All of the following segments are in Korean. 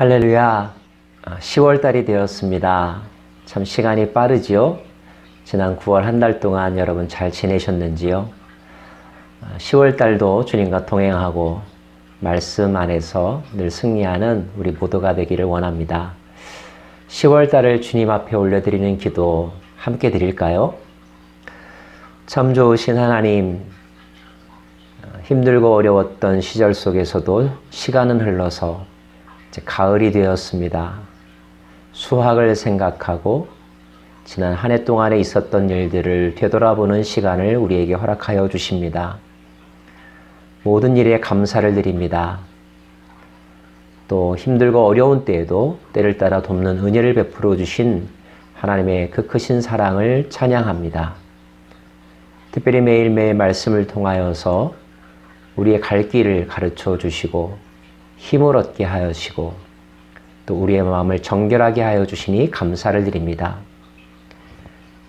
할렐루야. 10월달이 되었습니다. 참 시간이 빠르지요? 지난 9월 한 달 동안 여러분 잘 지내셨는지요? 10월달도 주님과 동행하고 말씀 안에서 늘 승리하는 우리 모두가 되기를 원합니다. 10월달을 주님 앞에 올려드리는 기도 함께 드릴까요? 참 좋으신 하나님, 힘들고 어려웠던 시절 속에서도 시간은 흘러서 이제 가을이 되었습니다. 수학을 생각하고 지난 한 해 동안에 있었던 일들을 되돌아보는 시간을 우리에게 허락하여 주십니다. 모든 일에 감사를 드립니다. 또 힘들고 어려운 때에도 때를 따라 돕는 은혜를 베풀어 주신 하나님의 그 크신 사랑을 찬양합니다. 특별히 매일매일 말씀을 통하여서 우리의 갈 길을 가르쳐 주시고 힘을 얻게 하시고 또 우리의 마음을 정결하게 하여 주시니 감사를 드립니다.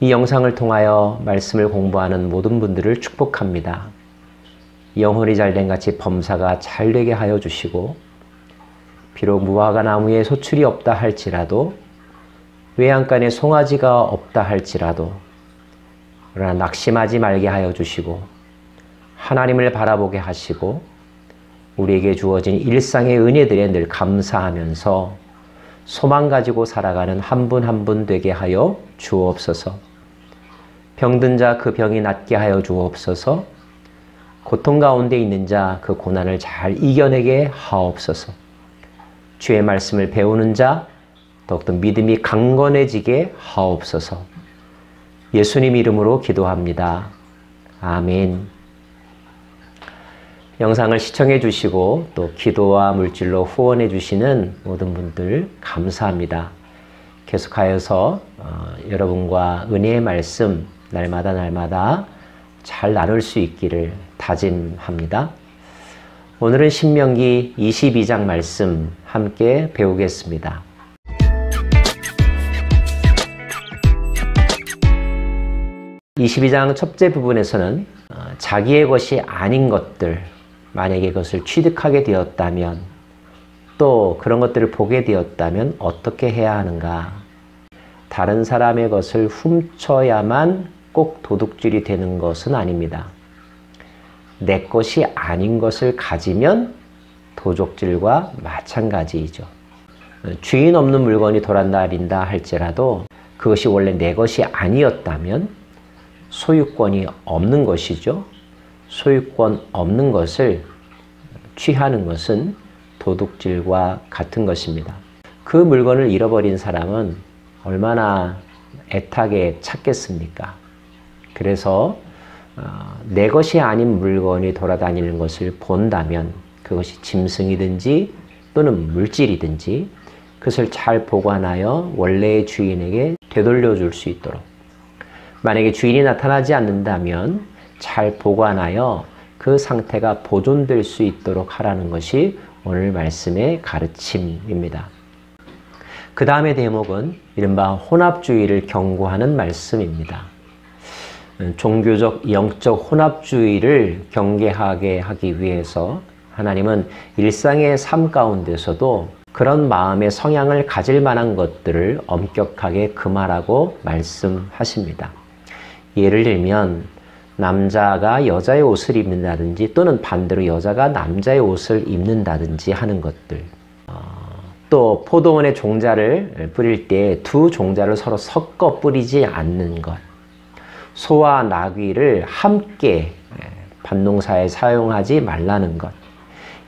이 영상을 통하여 말씀을 공부하는 모든 분들을 축복합니다. 영혼이 잘된 같이 범사가 잘되게 하여 주시고 비록 무화과 나무에 소출이 없다 할지라도 외양간에 송아지가 없다 할지라도 그러나 낙심하지 말게 하여 주시고 하나님을 바라보게 하시고 우리에게 주어진 일상의 은혜들에 늘 감사하면서 소망 가지고 살아가는 한 분 한 분 되게 하여 주옵소서. 병든 자 그 병이 낫게 하여 주옵소서. 고통 가운데 있는 자 그 고난을 잘 이겨내게 하옵소서. 주의 말씀을 배우는 자 더욱더 믿음이 강건해지게 하옵소서. 예수님 이름으로 기도합니다. 아멘. 영상을 시청해 주시고 또 기도와 물질로 후원해 주시는 모든 분들 감사합니다. 계속하여서 여러분과 은혜의 말씀 날마다 잘 나눌 수 있기를 다짐합니다. 오늘은 신명기 22장 말씀 함께 배우겠습니다. 22장 첫째 부분에서는 자기의 것이 아닌 것들, 만약에 그것을 취득하게 되었다면 또 그런 것들을 보게 되었다면 어떻게 해야 하는가? 다른 사람의 것을 훔쳐야만 꼭 도둑질이 되는 것은 아닙니다. 내 것이 아닌 것을 가지면 도둑질과 마찬가지이죠. 주인 없는 물건이 돌아다닌다 할지라도 그것이 원래 내 것이 아니었다면 소유권이 없는 것이죠. 소유권 없는 것을 취하는 것은 도둑질과 같은 것입니다. 그 물건을 잃어버린 사람은 얼마나 애타게 찾겠습니까? 그래서 내 것이 아닌 물건이 돌아다니는 것을 본다면 그것이 짐승이든지 또는 물질이든지 그것을 잘 보관하여 원래의 주인에게 되돌려 줄 수 있도록, 만약에 주인이 나타나지 않는다면 잘 보관하여 그 상태가 보존될 수 있도록 하라는 것이 오늘 말씀의 가르침입니다. 그 다음의 대목은 이른바 혼합주의를 경고하는 말씀입니다. 종교적, 영적 혼합주의를 경계하게 하기 위해서 하나님은 일상의 삶 가운데서도 그런 마음의 성향을 가질 만한 것들을 엄격하게 금하라고 말씀하십니다. 예를 들면 남자가 여자의 옷을 입는다든지 또는 반대로 여자가 남자의 옷을 입는다든지 하는 것들, 또 포도원에 종자를 뿌릴 때 두 종자를 서로 섞어 뿌리지 않는 것, 소와 나귀를 함께 밭농사에 사용하지 말라는 것,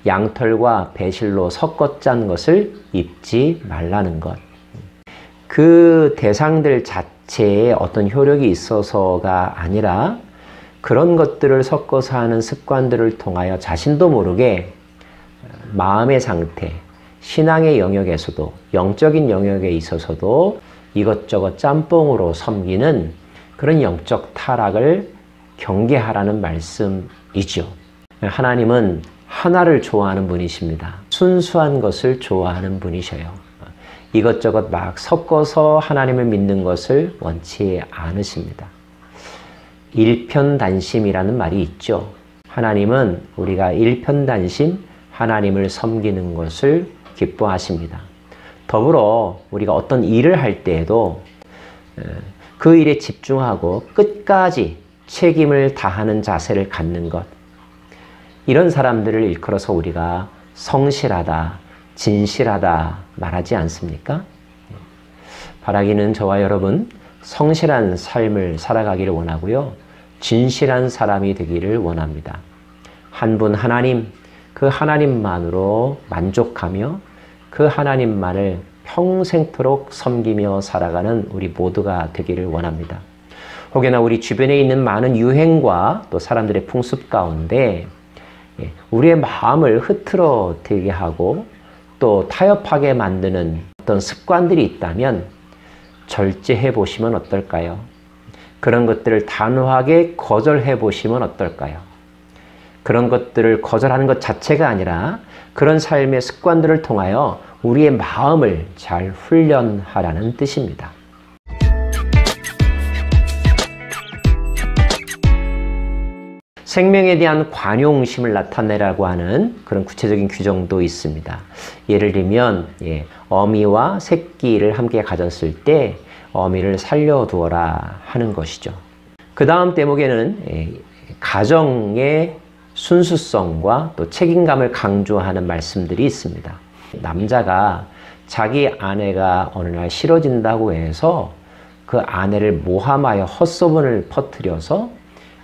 양털과 배실로 섞어 짠 것을 입지 말라는 것, 그 대상들 자체에 어떤 효력이 있어서가 아니라 그런 것들을 섞어서 하는 습관들을 통하여 자신도 모르게 마음의 상태, 신앙의 영역에서도 영적인 영역에 있어서도 이것저것 짬뽕으로 섬기는 그런 영적 타락을 경계하라는 말씀이죠. 하나님은 하나를 좋아하는 분이십니다. 순수한 것을 좋아하는 분이셔요. 이것저것 막 섞어서 하나님을 믿는 것을 원치 않으십니다. 일편단심이라는 말이 있죠. 하나님은 우리가 일편단심, 하나님을 섬기는 것을 기뻐하십니다. 더불어 우리가 어떤 일을 할 때에도 그 일에 집중하고 끝까지 책임을 다하는 자세를 갖는 것, 이런 사람들을 일컬어서 우리가 성실하다, 진실하다 말하지 않습니까? 바라기는 저와 여러분 성실한 삶을 살아가기를 원하고요. 진실한 사람이 되기를 원합니다. 한 분 하나님, 그 하나님만으로 만족하며 그 하나님만을 평생토록 섬기며 살아가는 우리 모두가 되기를 원합니다. 혹여나 우리 주변에 있는 많은 유행과 또 사람들의 풍습 가운데 우리의 마음을 흐트러뜨리게 하고 또 타협하게 만드는 어떤 습관들이 있다면 절제해 보시면 어떨까요? 그런 것들을 단호하게 거절해 보시면 어떨까요? 그런 것들을 거절하는 것 자체가 아니라 그런 삶의 습관들을 통하여 우리의 마음을 잘 훈련하라는 뜻입니다. 생명에 대한 관용심을 나타내라고 하는 그런 구체적인 규정도 있습니다. 예를 들면 어미와 새끼를 함께 가졌을 때 어미를 살려두어라 하는 것이죠. 그 다음 대목에는 가정의 순수성과 또 책임감을 강조하는 말씀들이 있습니다. 남자가 자기 아내가 어느 날 싫어진다고 해서 그 아내를 모함하여 헛소문을 퍼뜨려서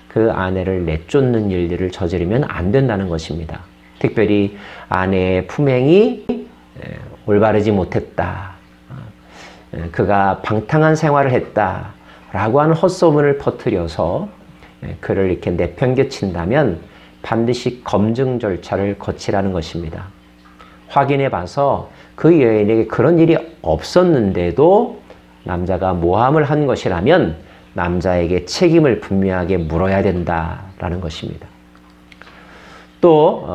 그 아내를 내쫓는 일들을 저지르면 안 된다는 것입니다. 특별히 아내의 품행이 올바르지 못했다, 그가 방탕한 생활을 했다 라고 하는 헛소문을 퍼뜨려서 그를 이렇게 내팽개친다면 반드시 검증 절차를 거치라는 것입니다. 확인해 봐서 그 여인에게 그런 일이 없었는데도 남자가 모함을 한 것이라면 남자에게 책임을 분명하게 물어야 된다라는 것입니다. 또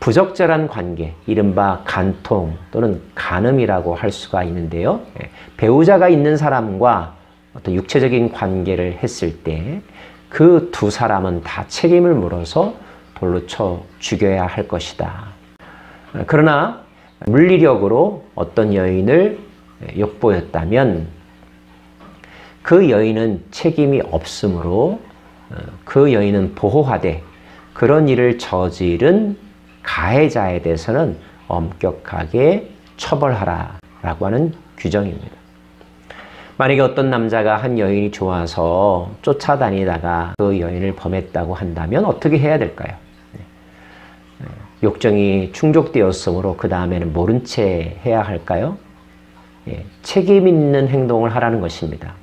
부적절한 관계, 이른바 간통 또는 간음이라고 할 수가 있는데요. 배우자가 있는 사람과 어떤 육체적인 관계를 했을 때 그 두 사람은 다 책임을 물어서 돌로 쳐 죽여야 할 것이다. 그러나 물리력으로 어떤 여인을 욕보였다면 그 여인은 책임이 없으므로 그 여인은 보호하되 그런 일을 저지른 가해자에 대해서는 엄격하게 처벌하라 라고 하는 규정입니다. 만약에 어떤 남자가 한 여인이 좋아서 쫓아다니다가 그 여인을 범했다고 한다면 어떻게 해야 될까요? 욕정이 충족되었으므로 그 다음에는 모른 채 해야 할까요? 책임 있는 행동을 하라는 것입니다.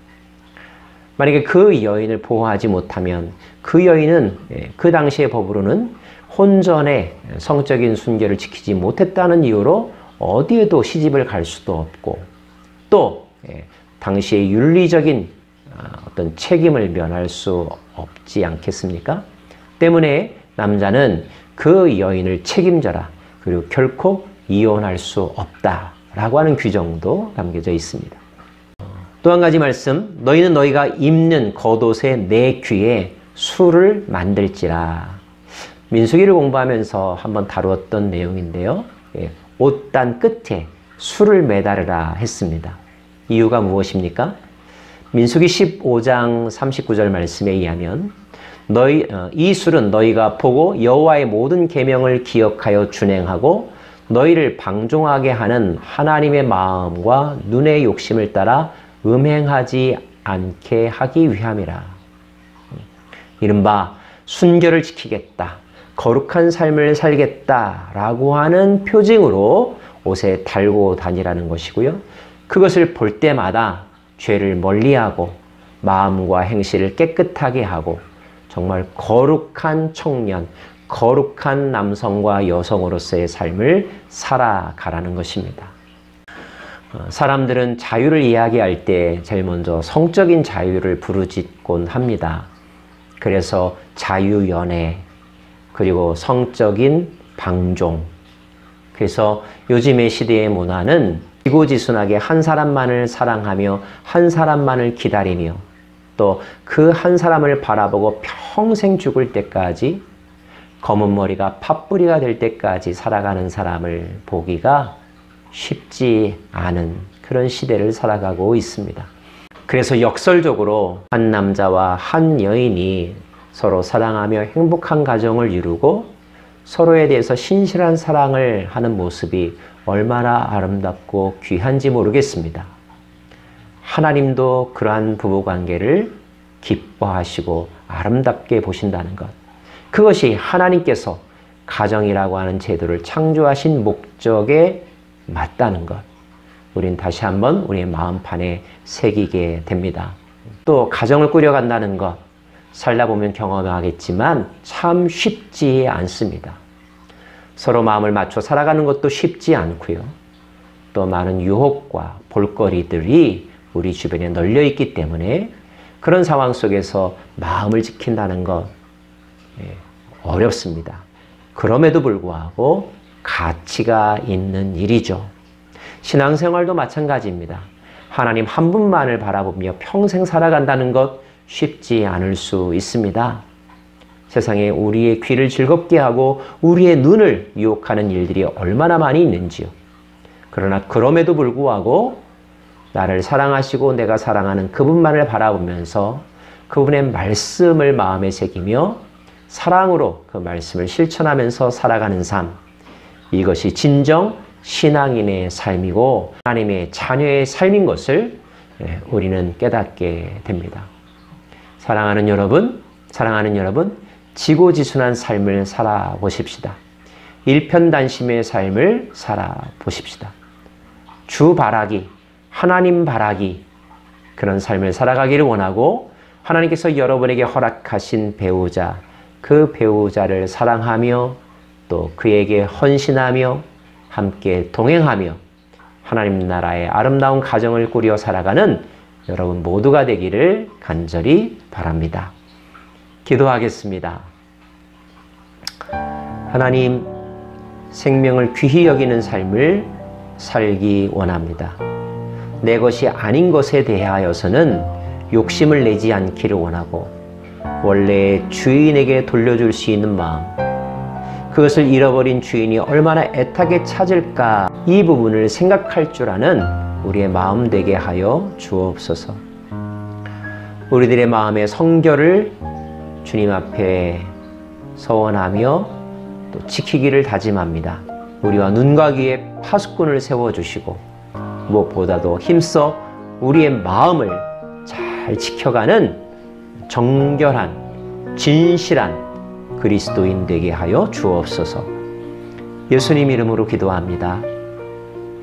만약에 그 여인을 보호하지 못하면 그 여인은 그 당시의 법으로는 혼전의 성적인 순결을 지키지 못했다는 이유로 어디에도 시집을 갈 수도 없고 또 당시의 윤리적인 어떤 책임을 면할 수 없지 않겠습니까? 때문에 남자는 그 여인을 책임져라. 그리고 결코 이혼할 수 없다라고 하는 규정도 담겨져 있습니다. 또 한 가지 말씀, 너희는 너희가 입는 겉옷의 내 귀에 술을 만들지라. 민수기를 공부하면서 한번 다루었던 내용인데요. 옷단 끝에 술을 매달으라 했습니다. 이유가 무엇입니까? 민수기 15장 39절 말씀에 의하면 이 술은 너희가 보고 여호와의 모든 계명을 기억하여 준행하고 너희를 방종하게 하는 하나님의 마음과 눈의 욕심을 따라 음행하지 않게 하기 위함이라. 이른바 순결을 지키겠다, 거룩한 삶을 살겠다라고 하는 표징으로 옷에 달고 다니라는 것이고요. 그것을 볼 때마다 죄를 멀리하고 마음과 행실을 깨끗하게 하고 정말 거룩한 청년, 거룩한 남성과 여성으로서의 삶을 살아가라는 것입니다. 사람들은 자유를 이야기할 때 제일 먼저 성적인 자유를 부르짖곤 합니다. 그래서 자유연애, 그리고 성적인 방종. 그래서 요즘의 시대의 문화는 지고지순하게 한 사람만을 사랑하며 한 사람만을 기다리며 또 그 한 사람을 바라보고 평생 죽을 때까지 검은 머리가 팥뿌리가 될 때까지 살아가는 사람을 보기가 쉽지 않은 그런 시대를 살아가고 있습니다. 그래서 역설적으로 한 남자와 한 여인이 서로 사랑하며 행복한 가정을 이루고 서로에 대해서 신실한 사랑을 하는 모습이 얼마나 아름답고 귀한지 모르겠습니다. 하나님도 그러한 부부관계를 기뻐하시고 아름답게 보신다는 것. 그것이 하나님께서 가정이라고 하는 제도를 창조하신 목적에 맞다는 것. 우린 다시 한번 우리의 마음판에 새기게 됩니다. 또 가정을 꾸려간다는 것. 살다 보면 경험하겠지만 참 쉽지 않습니다. 서로 마음을 맞춰 살아가는 것도 쉽지 않고요. 또 많은 유혹과 볼거리들이 우리 주변에 널려 있기 때문에 그런 상황 속에서 마음을 지킨다는 것 어렵습니다. 그럼에도 불구하고 가치가 있는 일이죠. 신앙생활도 마찬가지입니다. 하나님 한 분만을 바라보며 평생 살아간다는 것 쉽지 않을 수 있습니다. 세상에 우리의 귀를 즐겁게 하고 우리의 눈을 유혹하는 일들이 얼마나 많이 있는지요. 그러나 그럼에도 불구하고 나를 사랑하시고 내가 사랑하는 그분만을 바라보면서 그분의 말씀을 마음에 새기며 사랑으로 그 말씀을 실천하면서 살아가는 삶. 이것이 진정 신앙인의 삶이고 하나님의 자녀의 삶인 것을 우리는 깨닫게 됩니다. 사랑하는 여러분, 지고지순한 삶을 살아보십시다. 일편단심의 삶을 살아보십시다. 주 바라기, 하나님 바라기, 그런 삶을 살아가기를 원하고 하나님께서 여러분에게 허락하신 배우자, 그 배우자를 사랑하며 또 그에게 헌신하며 함께 동행하며 하나님 나라의 아름다운 가정을 꾸려 살아가는 여러분 모두가 되기를 간절히 바랍니다. 기도하겠습니다. 하나님, 생명을 귀히 여기는 삶을 살기 원합니다. 내 것이 아닌 것에 대하여서는 욕심을 내지 않기를 원하고 원래 주인에게 돌려줄 수 있는 마음, 그것을 잃어버린 주인이 얼마나 애타게 찾을까, 이 부분을 생각할 줄 아는 우리의 마음 되게 하여 주옵소서. 우리들의 마음의 성결을 주님 앞에 서원하며 또 지키기를 다짐합니다. 우리와 눈과 귀에 파수꾼을 세워주시고 무엇보다도 힘써 우리의 마음을 잘 지켜가는 정결한 진실한 그리스도인 되게 하여 주옵소서. 예수님 이름으로 기도합니다.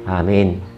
아멘.